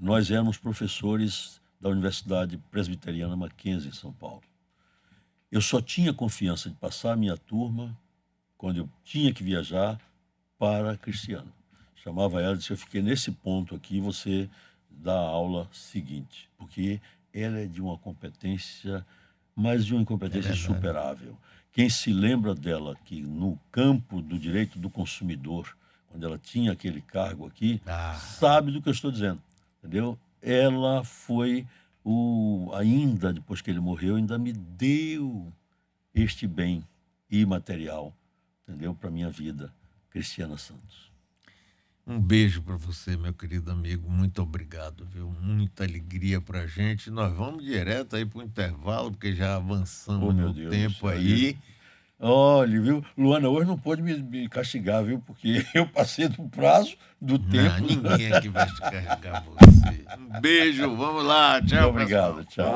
nós éramos professores da Universidade Presbiteriana Mackenzie, em São Paulo. Eu só tinha confiança de passar a minha turma, quando eu tinha que viajar, para a Cristiana. Chamava ela e disse, eu fiquei nesse ponto aqui, você dá a aula seguinte. Porque ela é de uma competência, mas de uma incompetência insuperável. Quem se lembra dela que no campo do direito do consumidor, quando ela tinha aquele cargo aqui, sabe do que eu estou dizendo, entendeu? Ela foi ainda depois que ele morreu, ainda me deu este bem imaterial, entendeu? Para minha vida, Cristiana Santos. Um beijo para você, meu querido amigo. Muito obrigado, viu? Muita alegria para a gente. Nós vamos direto aí para o intervalo, porque já avançamos no tempo aí. Olha, viu? Luana, hoje não pode me castigar, viu? Porque eu passei do prazo do tempo. Ninguém aqui vai te carregar você. Um beijo, vamos lá. Tchau, obrigado, pessoal. tchau.